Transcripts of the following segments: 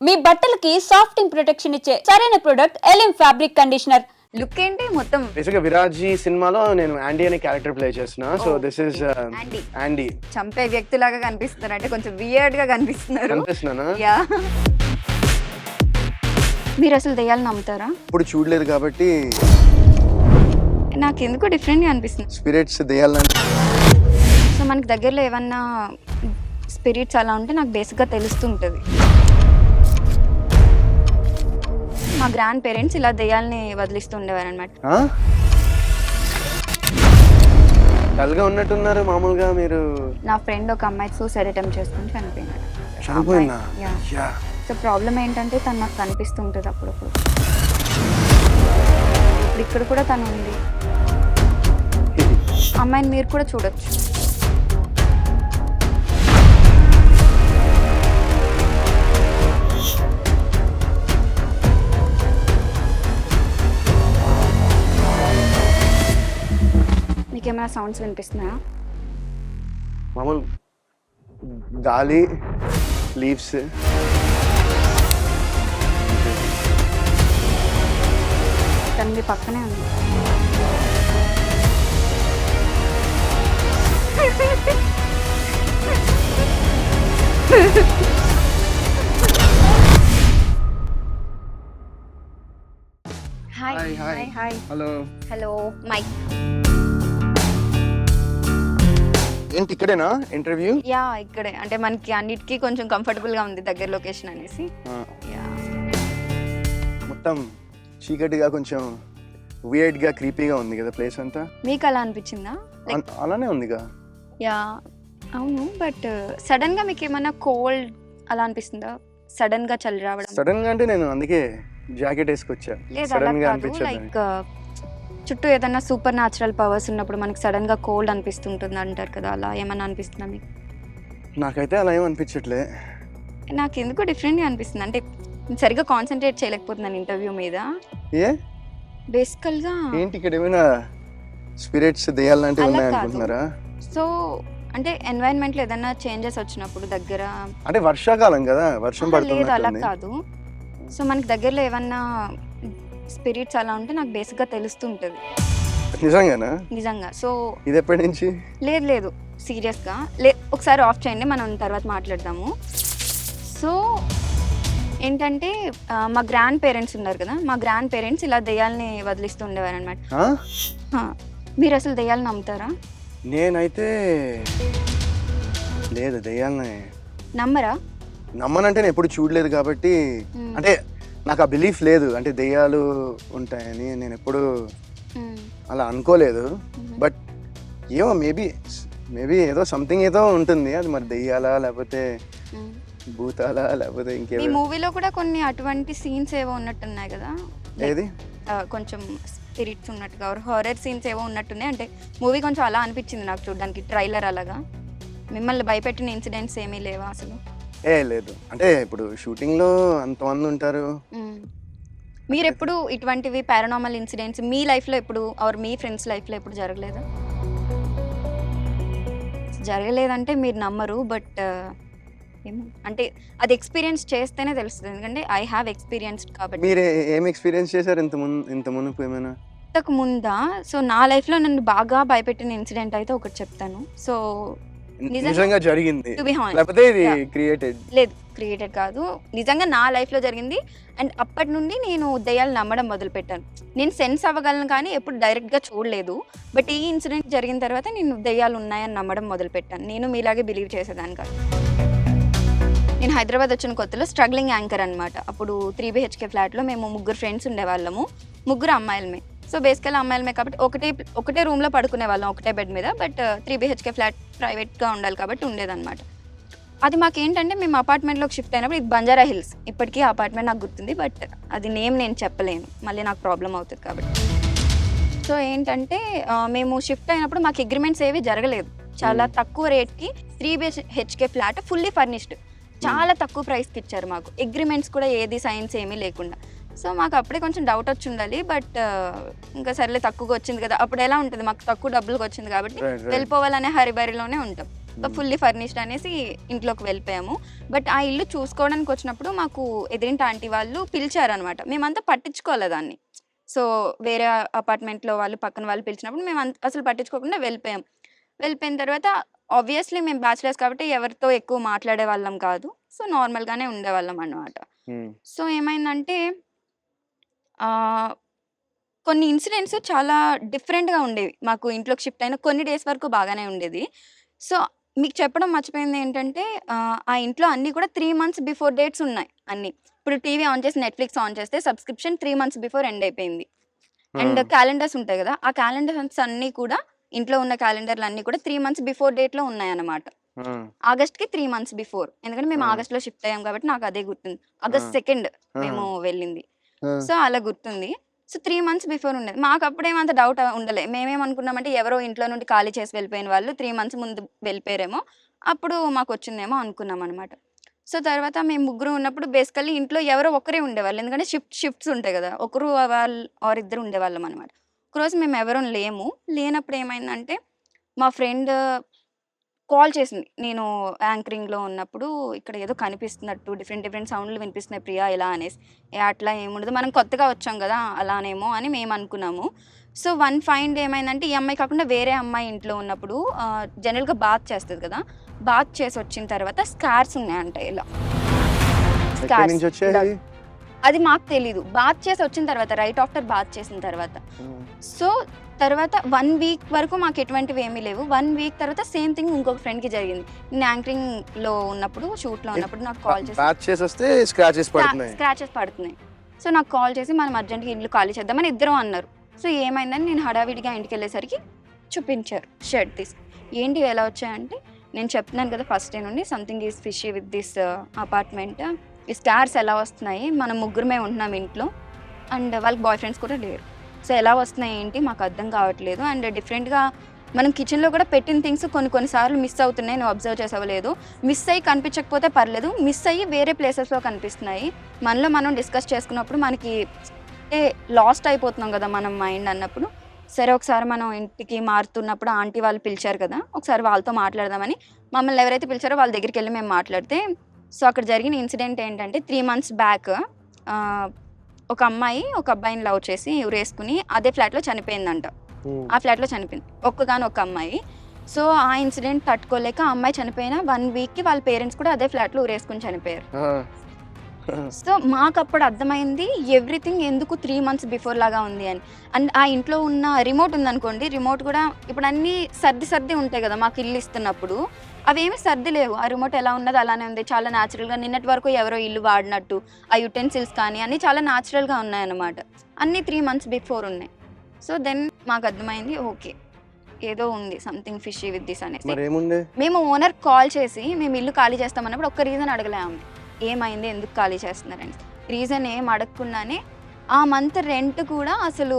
మీ బట్టలకి సాఫ్టింగ్ ప్రొటెక్షన్ ఇచ్చే సరైన ప్రొడక్ట్ ఎలిమ్ ఫ్యాబ్రిక్ కండిషనర్. లుక్ ఏంటి మొత్తం బేసిక్గా విరాజీ సినిమాలో నేను యాండీ అనే క్యారెక్టర్ ప్లే చేస్తున్నా. So this is యాండీ. చంపే వ్యక్తిలాగా కనిపిస్తున్నారు, అంటే కొంచెం వియర్డ్ గా కనిపిస్తున్నారు. కనిపిస్తున్నానా? యా. మీరు అసలు దెయ్యాలు నమ్ముతారా? ఇప్పుడు చూడలేదు కాబట్టి నాకు ఎందుకో డిఫరెంట్ గా అనిపిస్తుంది. స్పిరిట్స్ దెయ్యాలంటే సో మనకి దగ్గరలో ఏమన్నా స్పిరిట్స్ అలా ఉంటే నాకు బేసిక్గా తెలుస్తుంటుంది. మా గ్రాండ్ పేరెంట్స్ ఇలా దెయ్యాలని వదిలిస్తూ ఉండేవారు అనమాట. డల్గా ఉన్నట్టున్నారు మామూలుగా మీరు. నా ఫ్రెండ్ ఒక అమ్మాయి సూసైడ్ అటెంప్ట్ చేసుకుని చనిపోయినాడు. చనిపోయిందా? యా. సో ప్రాబ్లం ఏంటంటే తను నాకు కనిపిస్తుంటుంది అప్పుడప్పుడు. ఇప్పుడు ఇక్కడ కూడా తను ఉంది. అమ్మాయిని మీరు కూడా చూడొచ్చు. మీకేమైనా సౌండ్స్ వినిపిస్తున్నాయా? మామూలు గాలి, లీవ్స్. తను మీ పక్కనే ఉంది. Hi hi hi. Hello hello Mike. ఏంటి ఇక్కడేనా ఇంటర్వ్యూ? యా ఇక్కడే, అంటే మనకి అన్నిటికీ కొంచెం కంఫర్టబుల్ గా ఉంది దగ్గర లొకేషన్ అనేసి. యా. మొత్తం చీకటిగా కొంచెం వియర్డ్ గా క్రీపీగా ఉంది కదా ప్లేస్ అంతా. మీకు అలా అనిపించిందా? అలానే ఉందిగా. యా అవును, బట్ సడన్ గా మీకు ఏమన్నా కోల్డ్ అలా అనిపిస్తుందా? సడన్ గా చలి రావడం? సడన్ గా అంటే నేను అందుకే జాకెట్ వేసుకొచ్చా. లేదు అలా సడన్ గా కాదు, అనిపించదు. లైక్ చుట్టూ ఏదన్నా సూపర్ న్యాచురల్ పవర్స్ ఉన్నప్పుడు మనకి సడన్ గా కోల్డ్ అనిపిస్తుంటుంది అంటారు కదా, అలా ఏమన్నా అనిపిస్తుందా మీకు? నాకైతే అలా ఏం అనిపించట్లే. నాకు ఎందుకో డిఫరెంట్ గా అనిపిస్తుంది, అంటే సరిగ్గా కాన్సన్ట్రేట్ చేయలేకపోతున్నాను ఇంటర్వ్యూ మీద. ఏ బేసికల్ గా ఏంటి ఇక్కడ ఏమైనా స్పిరిట్స్ దెయ్యాలంటే అలా ఉన్నాయి కాదు. అనుకుంటున్నారా? సో అంటే ఎన్వైరన్మెంట్ లో ఏదైనా చేంజెస్ వచ్చినప్పుడు దగ్గర అంటే వర్షాకాలం కదా, వర్షం లేదు అలా పడుతుంది. కాదు. సో మనకి దగ్గరలో ఏమన్నా స్పిరిట్స్ అలా ఉంటే నాకు బేసిక్గా తెలుస్తుంటుంది నిజంగానా? నిజంగా. సో ఇది ఎప్పటి నుంచి? లేదు సీరియస్గా ఒకసారి ఆఫ్ చేయండి, మనం తర్వాత మాట్లాడదాము. సో ఏంటంటే మా గ్రాండ్ పేరెంట్స్ ఉన్నారు కదా, మా గ్రాండ్ పేరెంట్స్ ఇలా దెయ్యాలని వదిలిస్తూ ఉండేవారు అనమాట. మీరు అసలు దెయ్యాలు నమ్ముతారా? నేనైతే లేదు, దెయ్యాలని నమ్మరా? నమ్మనంటే నేను ఎప్పుడు చూడలేదు కాబట్టి, అంటే నాకు ఆ బిలీఫ్ లేదు, అంటే దెయ్యాలు ఉంటాయని నేను ఎప్పుడు అలా అనుకోలేదు. బట్ ఏమో మేబీ ఏదో సంథింగ్ ఏదో ఉంటుంది, అది మరి దెయ్యాలా లేకపోతే భూతాలా లేకపోతే ఈ ఇంకేదో. మూవీలో కూడా కొన్ని అటువంటి సీన్స్ ఏవో ఉన్నట్టున్నాయి కదా, ఏది కొంచెం స్పిరిట్స్ ఉన్నట్టుగా హారర్ సీన్స్ ఏవో ఉన్నట్టున్నాయి. అంటే మూవీ కొంచెం అలా అనిపించింది నాకు చూడడానికి, ట్రైలర్ అలాగా. మిమ్మల్ని భయపెట్టిన ఇన్సిడెంట్స్ ఏమీ లేవా అసలు? లేదు, అంటే ఇప్పుడు షూటింగ్ లో అంతమంది ఉంటారు. మీరు ఎప్పుడు ఇటువంటివి పారానార్మల్ ఇన్సిడెంట్స్ మీ లైఫ్ లో ఎప్పుడు ఆర్ మీ ఫ్రెండ్స్ లైఫ్ లో ఎప్పుడు జరగలేదా? జరగలేదంటే మీరు నమ్మరు, బట్ ఏమో అంటే అది ఎక్స్పీరియన్స్ చేస్తేనే తెలుస్తుంది, ఎందుకంటే ఐ హ్యావ్ ఎక్స్పీరియన్స్డ్ కాబట్టి. మీరు ఏం ఎక్స్పీరియన్స్ చేశారు ఇంత మునుపు ఏమైనా? ఇంతకు ముందా? సో నా లైఫ్లో నన్ను బాగా భయపెట్టిన ఇన్సిడెంట్ అయితే ఒకటి చెప్తాను. సో నిజంగా జరిగింది టు బి హానెస్ట్, లేకపోతే ఇది క్రియేటెడ్? లేదు క్రియేటెడ్ కాదు, నిజంగా నా లైఫ్లో జరిగింది. అండ్ అప్పటి నుండి నేను దెయ్యాలు నమ్మడం మొదలుపెట్టాను. నేను సెన్స్ అవ్వగలను కానీ ఎప్పుడు డైరెక్ట్గా చూడలేదు. బట్ ఈ ఇన్సిడెంట్ జరిగిన తర్వాత నేను దెయ్యాలు ఉన్నాయని నమ్మడం మొదలుపెట్టాను. నేను మీలాగే బిలీవ్ చేసేదాన్ని కాదు. నేను హైదరాబాద్ వచ్చిన కొత్తలో స్ట్రగ్లింగ్ యాంకర్ అనమాట. అప్పుడు 3 BHK ఫ్లాట్లో మేము 3 ఫ్రెండ్స్ ఉండేవాళ్ళము, 3 అమ్మాయిలమే. సో బేసికల్ అమ్మాయిలమే కాబట్టి ఒకటే రూమ్లో పడుకునే వాళ్ళం, ఒకటే బెడ్ మీద. బట్ 3 BHK ఫ్లాట్ ప్రైవేట్గా ఉండాలి కాబట్టి ఉండేదన్నమాట. అది మాకేంటంటే మేము అపార్ట్మెంట్లోకి షిఫ్ట్ అయినప్పుడు, ఇది బంజారా హిల్స్, ఇప్పటికీ ఆ అపార్ట్మెంట్ నాకు గుర్తుంది, బట్ అది నేమ్ నేను చెప్పలేను, మళ్ళీ నాకు ప్రాబ్లం అవుతుంది కాబట్టి. సో ఏంటంటే మేము షిఫ్ట్ అయినప్పుడు మాకు అగ్రిమెంట్స్ ఏవి జరగలేదు. చాలా తక్కువ రేట్కి 3 BHK ఫ్లాట్ ఫుల్లీ ఫర్నిష్డ్ చాలా తక్కువ ప్రైస్కి ఇచ్చారు మాకు. అగ్రిమెంట్స్ కూడా ఏది సైన్స్ ఏమీ లేకుండా. సో మాకు అప్పుడే కొంచెం డౌట్ వచ్చి ఉండాలి, బట్ ఇంకా సర్లే తక్కువగా వచ్చింది కదా, అప్పుడు ఎలా ఉంటుంది, మాకు తక్కువ డబ్బులకు వచ్చింది కాబట్టి వెళ్ళిపోవాలనే హరిబరిలోనే ఉంటాం. ఫుల్లీ ఫర్నిష్డ్ అనేసి ఇంట్లోకి వెళ్ళిపోయాము. బట్ ఆ ఇల్లు చూసుకోవడానికి వచ్చినప్పుడు మాకు ఎదిరింటి ఆంటీ వాళ్ళు పిలిచారనమాట. మేమంతా పట్టించుకోలే దాన్ని. సో, వేరే అపార్ట్మెంట్‌లో వాళ్ళు పక్కన వాళ్ళు పిలిచినప్పుడు మేము అసలు పట్టించుకోకుండా వెళ్ళిపోయాం. వెళ్ళిపోయిన తర్వాత ఆబ్వియస్‌లీ మేము బ్యాచిలర్స్ కాబట్టి ఎవరితో ఎక్కువ మాట్లాడేవాళ్ళం కాదు. సో, నార్మల్‌గానే ఉండేవాళ్ళం అనమాట. సో, ఏమైందంటే ఆహ్, కొన్ని ఇన్సిడెంట్స్ చాలా డిఫరెంట్‌గా ఉండేవి. మాకు ఇంట్లోకి షిఫ్ట్ అయిన కొన్ని డేస్ వరకు బాగానే ఉండేది. సో, మీకు చెప్పడం మర్చిపోయింది ఏంటంటే ఆ ఇంట్లో అన్నీ కూడా 3 మంత్స్ బిఫోర్ డేట్స్ ఉన్నాయి అన్నీ. ఇప్పుడు టీవీ ఆన్ చేసి నెట్‌ఫ్లిక్స్ ఆన్ చేస్తే సబ్స్క్రిప్షన్ 3 మంత్స్ బిఫోర్ ఎండ్ అయిపోయింది. అండ్ క్యాలెండర్స్ ఉంటాయి గదా! ఆ క్యాలెండర్స్ అన్నీ కూడా ఇంట్లో ఉన్న క్యాలెండర్‌లన్నీ కూడా 3 మంత్స్ బిఫోర్ డేట్‌లో ఉన్నాయన్నమాట. ఆగస్ట్‌కి 3 మంత్స్ బిఫోర్. ఎందుకంటే మేము ఆగస్ట్‌లో షిఫ్ట్ అయ్యాం కాబట్టి నాకు అదే గుర్తుంది. ఆగస్ట్ 2 మేము వెళ్ళింది. సో, అలా గుర్తుంది. సో, 3 మంత్స్ బిఫోర్ ఉండేది. మాకప్పుడేమంత డౌట్ ఉండలే. మేమేమనుకున్నామంటే ఎవరో ఇంట్లో నుండి ఖాళీ చేసి వెళ్ళిపోయిన వాళ్ళు 3 మంత్స్ ముందు వెళ్ళిపోయారేమో, అప్పుడు మాకొచ్చిందేమో అనుకున్నామనమాట. సో, తర్వాత మేము ముగ్గురం ఉన్నప్పుడు బేసికల్లీ ఇంట్లో ఎవరో ఒకరే ఉండేవాళ్ళు. ఎందుకంటే షిఫ్ట్స్ ఉంటాయి గదా! ఒకరు ఆర్ ఇద్దరు ఉండేవాళ్ళమనమాట. ఒకరోజు మేమెవరం లేము. లేనప్పుడు ఏమైందంటే, మా ఫ్రెండ్ కాల్ చేసింది. నేను యాంకరింగ్‌లో ఉన్నప్పుడు ఇక్కడ ఏదో కనిపిస్తున్నట్టు డిఫరెంట్ సౌండ్‌లు వినిపిస్తున్నాయి ప్రియా ఇలా అనేసి. అట్లా ఏముండదు. మనం కొత్తగా వచ్చాం గదా! అలానేమో అని మేమనుకున్నాము. సో, వన్ ఫైన్ డే ఏమైందంటే ఈ అమ్మాయి కాకుండా వేరే అమ్మాయి ఇంట్లో ఉన్నప్పుడు జనరల్‌గా బాత్ చేస్తది కదా! బాత్ చేసొచ్చిన తర్వాత స్కార్స్ ఉన్నాయంట ఇలా. ఎక్కడి స్కార్స్. నుంచి వచ్చాయి? అది మాకు తెలీదు. బాత్ చేసి వచ్చిన తర్వాత రైట్ ఆఫ్టర్ బాత్ చేసిన తర్వాత. సో, తర్వాత 1 వీక్ వరకు మాకు ఎటువంటివి ఏమీ లేవు. 1 వీక్ తర్వాత సేమ్ థింగ్ ఇంకొక ఫ్రెండ్‌కి జరిగింది. నేను యాంకరింగ్‌లో ఉన్నప్పుడు షూట్‌లో ఉన్నప్పుడు నాకు కాల్ చేసి బ్యాచ్ చేసి వస్తే స్క్రాచెస్ పడుతున్నాయి. స్క్రాచెస్ పడుతున్నాయి. సో, నాకు కాల్ చేసి మనం అర్జెంట్‌గా ఇల్లు ఖాళీ చేద్దామని ఇద్దరం అన్నారు. సో, ఏమైందని నేను హడావిడిగా ఇంటికెళ్ళేసరికి చూపించారు షర్ట్ తీసి. ఏంటి ఎలా వచ్చాయంటే నేను చెప్తున్నాను కదా ఫస్ట్ డే నుండి something is fishy with this apartment. ఈ స్టార్స్ ఎలా వస్తున్నాయి? మనం ముగ్గురమే ఉంటున్నాం ఇంట్లో. అండ్ వాళ్ళకి బాయ్ ఫ్రెండ్స్ కూడా లేరు. సో, ఎలా వస్తున్నాయి ఏంటి మాకు అర్థం కావట్లేదు. అండ్ డిఫరెంట్‌గా మనం కిచెన్‌లో కూడా పెట్టిన థింగ్స్ కొన్ని సార్లు మిస్ అవుతున్నాయి. నువ్వు అబ్జర్వ్ చేసావో లేదో. మిస్ అయ్యి కనిపించకపోతే పర్లేదు. మిస్ అయ్యి వేరే ప్లేసెస్‌లో కనిపిస్తున్నాయి. మనలో మనం డిస్కస్ చేసుకున్నప్పుడు మనకి లాస్ట్ అయిపోతున్నాం కదా మనం మైండ్ అన్నప్పుడు. సరే ఒకసారి మనం ఇంటికి మారుతున్నప్పుడు ఆంటీ వాళ్ళు పిలిచారు కదా! ఒకసారి వాళ్ళతో మాట్లాడదామని మమ్మల్ని ఎవరైతే పిలిచారో వాళ్ళ దగ్గరికెళ్ళి మేము మాట్లాడితే సో, అక్కడ జరిగిన ఇన్సిడెంట్ ఏంటంటే 3 మంత్స్ బ్యాక్ ఒక అమ్మాయి ఒక అబ్బాయిని లవ్ చేసి ఉరేసుకుని అదే ఫ్లాట్‌లో చనిపోయిందంట. ఆ ఫ్లాట్‌లో చనిపోయింది. ఒక్క అమ్మాయి. సో, ఆ ఇన్సిడెంట్ తట్టుకోలేక ఆ అమ్మాయి చనిపోయిన 1 వీక్‌కి వాళ్ళ పేరెంట్స్ కూడా అదే ఫ్లాట్‌లో ఉరేసుకొని చనిపోయారు. సో, మాకప్పుడు అర్థమైంది ఎవ్రీథింగ్ ఎందుకు 3 మంత్స్ బిఫోర్ లాగా ఉంది అని. అండ్ ఆ ఇంట్లో ఉన్న రిమోట్ ఉందనుకోండి, రిమోట్ కూడా ఇప్పుడు అన్నీ సర్ది ఉంటాయి కదా! మాకు ఇల్లు ఇస్తున్నప్పుడు. అవేమి సర్ది లేవు. ఆ రిమోట్ ఎలా ఉన్నదో అలానే ఉంది. చాలా న్యాచురల్‌గా నిన్నటి వరకు ఎవరో ఇల్లు వాడినట్టు, ఆ యుటెన్సిల్స్ కానీ అన్నీ చాలా న్యాచురల్‌గా ఉన్నాయన్నమాట. అన్నీ 3 మంత్స్ బిఫోర్ ఉన్నాయి. సో, దెన్ మాకు అర్థమైంది ఓకే. ఏదో ఉంది సంథింగ్ ఫిషీ విత్ దిస్ అనేసి. మరేముంది? మేము ఓనర్ కాల్ చేసి మేము ఇల్లు ఖాళీ చేస్తామన్నప్పుడు ఒక్క రీజన్ అడగలే ఆమె. ఏమైంది? ఎందుకు ఖాళీ చేస్తున్నారని. రీజన్ ఏం అడగకుండానే ఆ మంత్ రెంట్ కూడా అసలు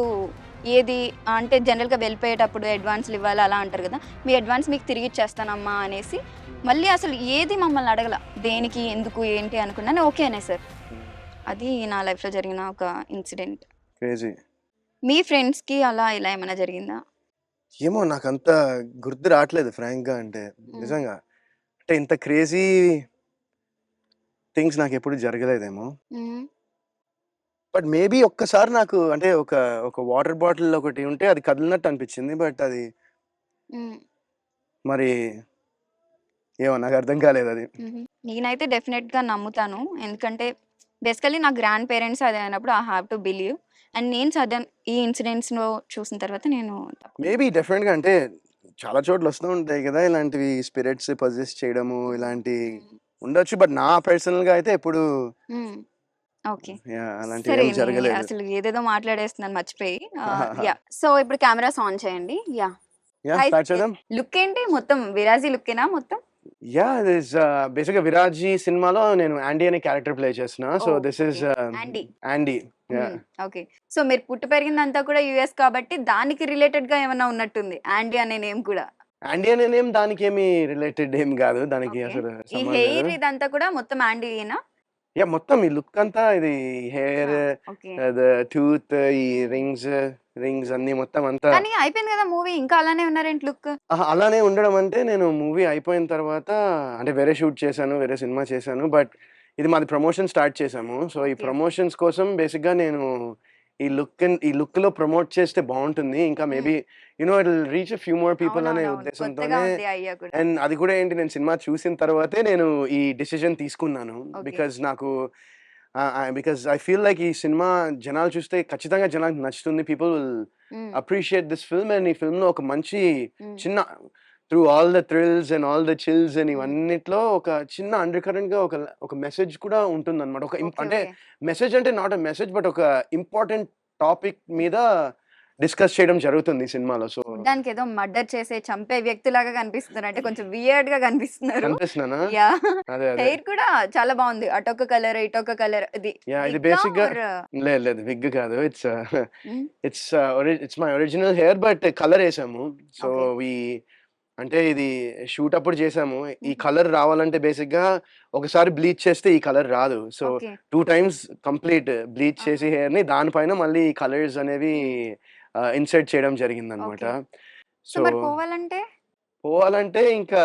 ఏది అంటే జనరల్‌గా వెళ్ళిపోయేటప్పుడు అడ్వాన్స్‌లు ఇవ్వాలి అలా అంటారు కదా! మీ అడ్వాన్స్ మీకు తిరిగి ఇచ్చేస్తానమ్మా అనేసి మళ్ళీ అసలు ఏది మమ్మల్ని అడగల. దేనికి? ఎందుకు? ఏంటి? అనుకున్నాను. ఓకే అనేసారు. అది నా లైఫ్‌లో జరిగిన ఒక ఇన్సిడెంట్. క్రేజీ. మీ ఫ్రెండ్స్‌కి అలా ఇలా ఏమైనా జరిగిందా? ఏమో నాకంత గుర్తు రావట్లేదు ఫ్రాంక్‌గా అంటే. నిజంగా. అంటే ఇంత క్రేజీ థింగ్స్ నాకెప్పుడు జరగలేదేమో. బట్ మేబీ ఒక్కసారి నాకు అంటే ఒక వాటర్ బాటిల్ ఒకటి ఉంటే అది కదిలినట్టు అనిపించింది. బట్ అది మరి ఏమో నాకు అర్థం కాలేదది. నేనైతే డెఫినెట్‌గా నమ్ముతాను. ఎందుకంటే బేసికల్లీ నా గ్రాండ్ పేరెంట్స్ అది అయినప్పుడు I have to believe. And నేను సడన్ ఈ ఇన్సిడెంట్స్‌లో చూసిన తర్వాత నేను మేబీ డెఫినెట్‌గా అంటే చాలా చోట్ల వస్తూ ఉంటాయి కదా! ఇలాంటివి స్పిరిట్స్ పొజెస్ చేయడము ఇలాంటి ఉండొచ్చు. బట్ నా పర్సనల్‌గా అయితే ఎప్పుడు ఓకే. అలాంటివి సరే ఏమి జరగలేదు. అసలు ఏదేదో మాట్లాడేస్తున్నాను మర్చిపోయి. యాహ్! సో, ఇప్పుడు కెమెరాస్ ఆన్ చేయండి. యాహ్! స్టార్ట్ చేద్దాం. లుక్ ఏంటి? మొత్తం విరాజీ లుక్కేనా మొత్తం? దిస్ బేసిక్‌గా 'విరాజీ' సినిమాలో నేను యాండీ అనే క్యారెక్టర్ ప్లే చేస్తున్నా. So this is యాండీ. Okay. So, మీరు పుట్టి పెరిగిందంతా కూడా యూఎస్ కాబట్టి దానికి రిలేటెడ్‌గా ఏమన్నా ఉన్నట్టుంది. యాండీ అనే నేమ్ కూడా. యాండీ అనే నేమ్ దానికేమి రిలేటెడ్ ఏం కాదు. దానికి ఓకే. అసలు ఈ సంబంధం హెయిర్ లేదు. ఇదంతా కూడా మొత్తం యాండీయేనా? యా మొత్తం ఈ లుక్ అంతా ఇది హెయిర్, ఓకే. టూత్, ఈ రింగ్స్ అన్ని మొత్తం అంతా కానీ అయిపోయింది కదా మూవీ, ఇంకా అలానే ఉన్నారేంటి లుక్? అలానే ఉండడం అంటే నేను మూవీ అయిపోయిన తర్వాత అంటే వేరే షూట్ చేశాను, వేరే సినిమా చేశాను. బట్ ఇది మాది ప్రమోషన్ స్టార్ట్ చేశాము. సో ఈ ఓకే. ప్రమోషన్స్ కోసం బేసిక్‌గా నేను ఈ లుక్‌లో ప్రమోట్ చేస్తే బావుంటుంది. ఇంకా maybe it will reach a few more people అనే అవునవునవును. కొత్తగా ఉద్దేశంతోనే ఉంది ఐడియా కూడా. అండ్ అది కూడా ఏంటి నేను సినిమా చూసిన తర్వాతే నేను ఈ డిసిజన్ తీసుకున్నాను. Okay. Because I feel like ఈ సినిమా జనాలు చూస్తే ఖచ్చితంగా జనాలకు నచ్చుతుంది. పీపుల్ విల్ హ్మ్. Appreciate this film. అండ్ ఈ ఫిల్మ్‌లో ఒక మంచి హ్మ్. చిన్న through all the thrills and all the chills and హ్మ్. ఇవన్నిట్లో ఒక చిన్న అండర్ కరెంట్‌గా ఒక మెసేజ్ కూడా ఉంటుందన్నమాట. ఓకే. అంటే ఓకే. మెసేజ్ అంటే నాట్ ఎ మెసేజ్ బట్ ఒక ఇంపార్టెంట్ టాపిక్ మీద డిస్కస్ చేయడం జరుగుతుంది ఈ సినిమాలో. సో చూడ్డానికి ఏదో మర్డర్ చేసే, చంపే వ్యక్తిలాగా కనిపిస్తున్నారు. అంటే కొంచెం వియర్డ్‌గా కనిపిస్తున్నారు. కనిపిస్తున్నానా? యాహ్! అదే. హెయిర్ కూడా చాలా బావుంది. అటొక కలర్, ఇటొక కలర్. ఇది యాహ్! ఇది విగ్గా బేసిక్‌గా ఆర్ లేదు విగ్ కాదు. Hmm. It's my original hair but colour ఏసాము. So okay. వి అంటే ఇది షూట్ అప్పుడు చేసాము. ఈ హుహు. కలర్ రావాలంటే బేసిక్‌గా ఒకసారి బ్లీచ్ చేస్తే ఈ కలర్ రాదు. So okay. 2 times complete bleach ఆహా! చేసి హెయిర్‌ని దానిపైన మళ్ళీ ఈ కలర్స్ అనేవి హ్మ్. ఇన్సర్ట్ చేయడం జరిగిందనమాట. ఓకే. సో సో మరి పోవాలంటే? పోవాలంటే ఇంకా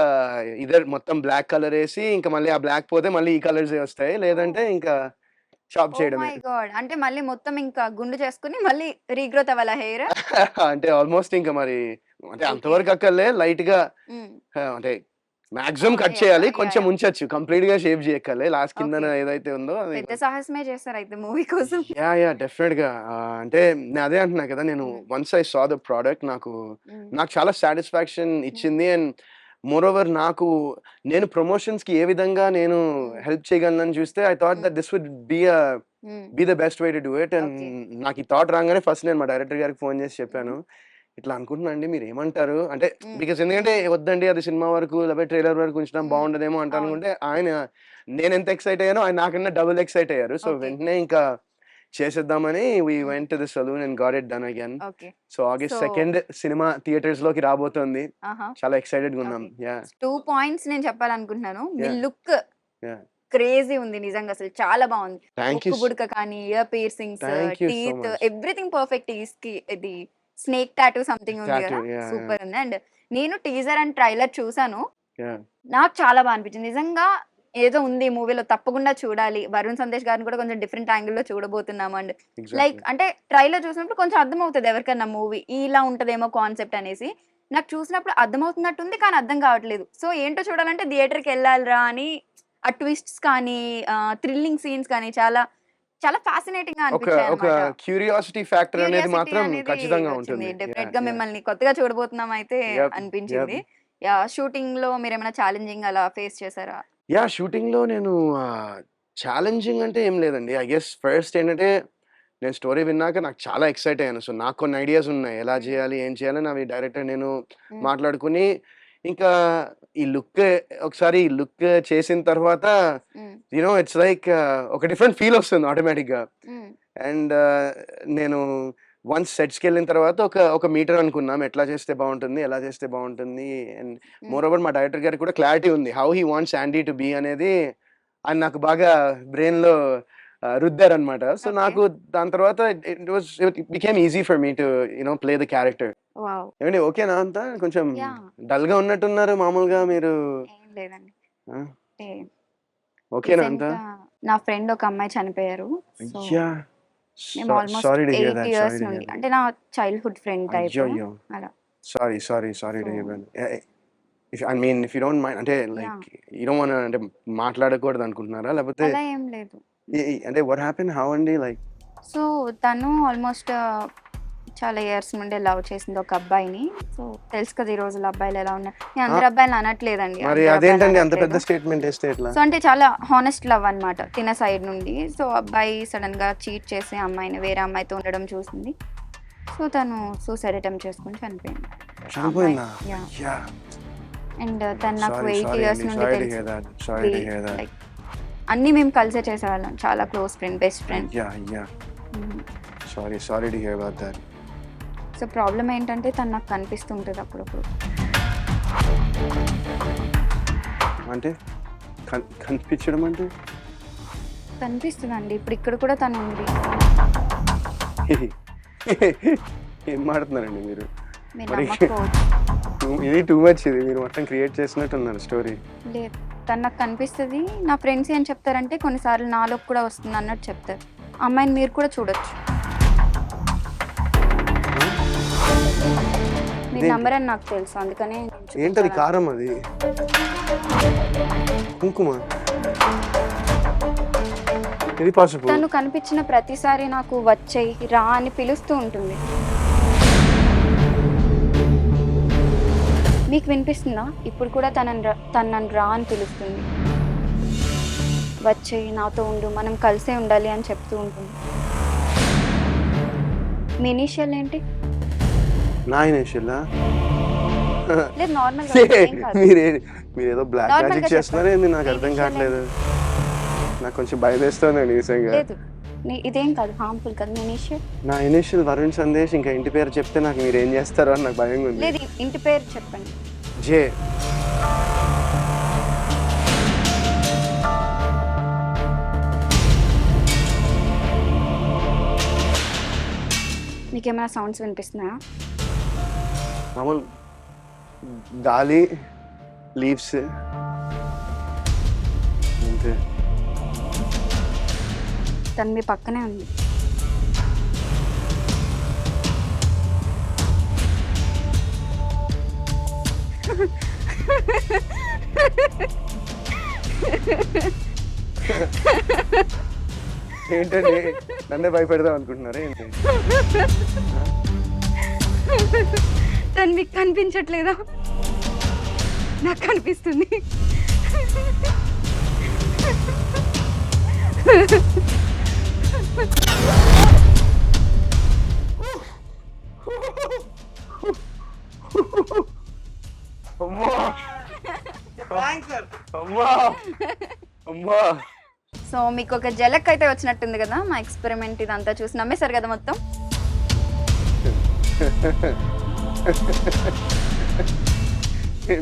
మొత్తం బ్లాక్ కలర్ ఏసి ఇంకా మళ్ళీ ఆ బ్లాక్ పోతే మళ్ళీ ఈ కలర్సే వస్తాయి. లేదంటే ఓహ్! ఇంకా చాప్ ఓహ్ చేయడమే. My God! అంటే మళ్ళీ మొత్తం ఇంకా గుండు చేసుకొని మళ్ళీ రీగ్రోత్ అవ్వాలా హెయిర్? అంటే ఆల్‌మోస్ట్ ఇంకా మరి అంటే ఓకే. అంతవరకు అక్కర్లే లైట్‌గా హ్మ్. అంటే మాక్సిమం అవును. కట్ చేయాలి. యాహ్! కొంచెం యాహ్! ఉంచొచ్చు. కంప్లీట్‌గా షేవ్ చేయక్కర్లే. Last okay. కిందన ఏదైతే ఉందో అది పెద్ద సాహసమే చేసారయితే మూవీ కోసం. యాహ్! డెఫినిట్‌గా. అంటే నేను అదే అంటున్నా కదా! నేను హ్మ్. Once I saw the product హ్మ్. నాకు చాలా సాటిస్ఫాక్షన్ హ్మ్. ఇచ్చింది. అండ్ మోరోవర్ నేను ప్రమోషన్స్‌కి ఏ విధంగా నేను హ్మ్. హెల్ప్ చేయగలనని చూస్తే ఐ థాట్ హ్మ్. దట్ దిస్ వుడ్ హ్మ్. Be the best way to do it. And okay. నాకు ఈ థాట్ రాంగానే ఫస్ట్ నేను మా డైరెక్టర్ గారికి ఫోన్ చేసి హుహు. చెప్పాను. ఇట్లా అనుకుంటున్నా అండి మీరేమంటారు? అంటే హ్మ్. ఎందుకంటే వద్దండి అది సినిమా వరకు లేకపోతే ట్రైలర్ వరకు ఉంచడం హ్మ్. బావుండదేమో అవును. అనుకుంటే ఆయన నేనెంత ఎక్సైట్ అయ్యానో ఆయన నాకన్నా డబుల్ ఎక్సైట్ అయ్యారు. So okay. వెంటనే ఇంకా చేసేద్దామని we hmm. Went to the salon and got it done again. Okay. So August so 2 cinema థియేటర్స్‌లోకి రాబోతోంది. ఆహా! చాలా ఎక్సైటెడ్‌గా ఉన్నాం. ఓకే. యాహ్! 2 పాయింట్స్ నేను చెప్పాలనుకుంటున్నాను. మీ యాహ్! Look yeah! క్రేజీ ఉంది నిజంగా అసలు చాలా బావుంది. థాంక్ యూ ముక్కు పుడక కానీ, year piercings, thank you so teeth much. Everything perfect. ఇది స్నేక్ టాటూ సంథింగ్ ఉంది టాటూ గదా! యాహ్! సూపర్ ఉంది. అండ్ నేను టీజర్ అండ్ ట్రైలర్ చూసాను. యాహ్! నాకు చాలా బా అనిపించింది. నిజంగా ఏదో ఉంది మూవీలో తప్పకుండా చూడాలి. వరుణ్ సందేశ్ గారిని కూడా కొంచెం డిఫరెంట్ యాంగిల్‌లో చూడబోతున్నాము. And like exactly. అంటే ట్రైలర్ చూసినప్పుడు కొంచెం అర్థమవుతది ఎవరికన్నా మూవీ ఇలా ఉంటదేమో కాన్సెప్ట్ అనేసి. నాకు చూసినప్పుడు అర్థమవుతున్నట్టుంది. కానీ అర్థం కావట్లేదు. సో ఏంటో చూడాలంటే థియేటర్‌కెళ్ళాలిరా అని ఆ ట్విస్ట్స్ కానీ, థ్రిల్లింగ్ సీన్స్ కానీ చాలా చాలా ఫ్యాసినేటింగ్‌గా ఒక అనిపించాయన్నమాట. క్యూరియాసిటీ ఫ్యాక్టర్ అనేది క్యూరియాసిటీ మాత్రం అనేది ఖచ్చితంగా వచ్చింది. ఉంటుంది. యాహ్! డెఫినెట్‌గా యాహ్! మిమ్మల్ని కొత్తగా చూడబోతున్నామయితే యప్. యప్. అనిపించింది. యాహ్! షూటింగ్‌లో మీరేమైనా ఛాలెంజింగ్ అలా ఫేస్ చేసారా? యాహ్! షూటింగ్‌లో నేను ఛాలెంజింగ్ అంటే ఏం లేదండి. ఐ గెస్ ఫస్ట్ ఏంటంటే, నేను స్టోరీ విన్నాక నాకు చాలా ఎక్సైట్ అయ్యాను. సో, నాకు కొన్ని ఐడియాస్ ఉన్నాయి. ఎలా హ్మ్. చేయాలి? ఏం చేయాలని అవి డైరెక్టర్ నేను హ్మ్. మాట్లాడుకొని, ఇంకా ఈ లుక్ ఒకసారి ఈ లుక్ చేసిన తర్వాత హ్మ్. ఇట్స్ లైక్ ఒక డిఫరెంట్ ఫీల్ వస్తుంది ఆటోమేటిక్‌గా. హ్మ్. అండ్ నేను వన్స్ సెట్స్‌కెళ్ళిన తర్వాత ఒక మీటర్ అనుకున్నాం. ఎట్లా చేస్తే బావుంటుంది? ఎలా చేస్తే బావుంటుంది? అండ్ హ్మ్. మోర్ ఓవర్ మా డైరెక్టర్ గారికి కూడా క్లారిటీ ఉంది. How he wants Sandy to be అనేది ఆయన నాకు బాగా బ్రెయిన్‌లో రుద్దారనమాట. So, okay. నాకు దాని తర్వాత it became easy for me to play the character. Wow! ఏవండీ ఓకేనా అంతా? కొంచెం యాహ్! డల్‌గా ఉన్నట్టున్నారు మామూలుగా మీరు. ఏం లేదండి. ఆ! అంటే ఓకేనా అంతా? రీసెంట్‌గా నా ఫ్రెండ్ ఒక అమ్మాయి చనిపోయారు. సో, అయ్యా! మేము almost sorry to hear 8 that. Years sorry to నుండి హియర్ థాట్. అంటే నా చైల్డ్‌హుడ్ ఫ్రెండ్ టైపు అయ్యయ్యో! అలా. Sorry so, to hear that. If you don't mind అంటే like yeah! You don't want అంటే మాట్లాడకూడదు అనుకుంటున్నారా? లేకపోతే అలా ఏం లేదు. అంటే వాట్ హ్యాపెన్? హౌ అండి? లైక్ సో, తను ఆల్‌మోస్ట్ చాలా ఇయర్స్ నుండే లవ్ చేసింది ఒక అబ్బాయిని. సో, తెలుసు కదా! ఈ రోజుల్లో అబ్బాయిలు ఎలా ఉన్నారు. నేను ఆ! అందరు అబ్బాయిలని అనట్లేదండి. మరి అందరు అబ్బాయిలని అదేంటండి అంత అనట్లేదు. పెద్ద స్టేట్‌మెంట్ ఏస్తే ఎట్లా? సో, అంటే చాలా హానెస్ట్ లవ్ అన్నమాట తిన సైడ్ నుండి. సో, అబ్బాయి సడెన్‌గా చీట్ చేసి అమ్మాయిని వేరే అమ్మాయితో ఉండడం చూసింది. సో, తను సూసైడ్ అటెంప్ట్ చేసుకొని చనిపోయింది. ఆ అమ్మాయి చనిపోయిందా? యాహ్! అయ్యా! అండ్ తను నాకు 8 సారీ ఇయర్స్ అండి. నుండి సారీ టు తెలుసు. Here that. Sorry to hear that. Like అన్నీ మేము కలిసే చేసేవాళ్ళం. చాలా క్లోజ్ ఫ్రెండ్, బెస్ట్ ఫ్రెండ్. అయ్యా! హ్మ్. Sorry to hear about that. So, problem ఏంటంటే తను నాకు కనిపిస్తుంటది అప్పుడప్పుడు. అంటే కనిపించడం అంటే? కనిపిస్తుందండి ఇప్పుడు ఇక్కడ కూడా తను ఉంది. ఏం మాడుతున్నారండి మీరు? మీరు మరి నమ్మకపోవచ్చు. ఇది టూ మచ్, ఇది మీరు మొత్తం క్రియేట్ చేసినట్టున్నారు స్టోరీ. లేదు తను నాకు కనిపిస్తుంది. నా ఫ్రెండ్స్ ఏం చెప్తారంటే కొన్నిసార్లు నాలోకి కూడా వస్తుంది అన్నట్టు చెప్తారు. అమ్మాయిని మీరు కూడా చూడొచ్చు. మీ నంబర్ అని నాకు తెలుసు, అందుకనే ఏంటది? కారం అది, కుంకుమ, ఇది పసుపు. తను కనిపించిన ప్రతిసారి నాకు వచ్చేయి రా అని పిలుస్తూ ఉంటుంది. మీకు వినిపిస్తుందా? ఇప్పుడు కూడా తనని రా అని పిలుస్తుంది. వచ్చేయి, నాతో ఉండు, మనం కలిసే ఉండాలి అని చెప్తూ ఉంటుంది. మీ ఇనిషియల్ ఏంటి? నా ఇనిషియల్ లేదు నార్మల్ మీరేదో బ్లాక్ మ్యాజిక్ చేస్తున్నారే, నాకు అర్థం కావట్లేదు. నాకు కొంచెం భయం వేస్తుందండి నిజంగా. లేదు ఇదేం కాదు, హార్మ్ఫుల్ కాదు. మీ ఇనిషియల్? నా ఇనిషియల్ వరుణ్ సందేశ్. ఇంకా ఇంటి పేరు చెప్తే నాకు మీరు ఏం చేస్తారో అని నాకు భయంగా ఉంది. లేదు ఇంటి పేరు చెప్పండి. జే. మీకేమైనా సౌండ్స్ వినిపిస్తున్నాయా? మామూలు గాలి, లీవ్స్ అంతే. తను మీ పక్కనే ఉంది. ఏంటండి నన్నే భయపెడదాం అనుకుంటున్నారా ఏంటి? తను మీకు కనిపించట్లేదా? నాకు కనిపిస్తుంది. సో మీకు ఒక జలక్ అయితే వచ్చినట్టుంది కదా మా ఎక్స్పెరిమెంట్ ఇదంతా చూసి. నమ్మేశారు కదా మొత్తం?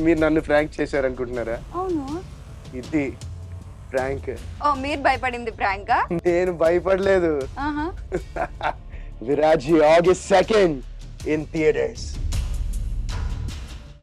మీరు నన్ను ప్రాంక్ చేశారనుకుంటున్నారా? అవును. ఇది ప్రాంక్. ఓ మీరు భయపడింది ప్రాంకా? నేను భయపడలేదు. విరాజీ August 2nd in theaters.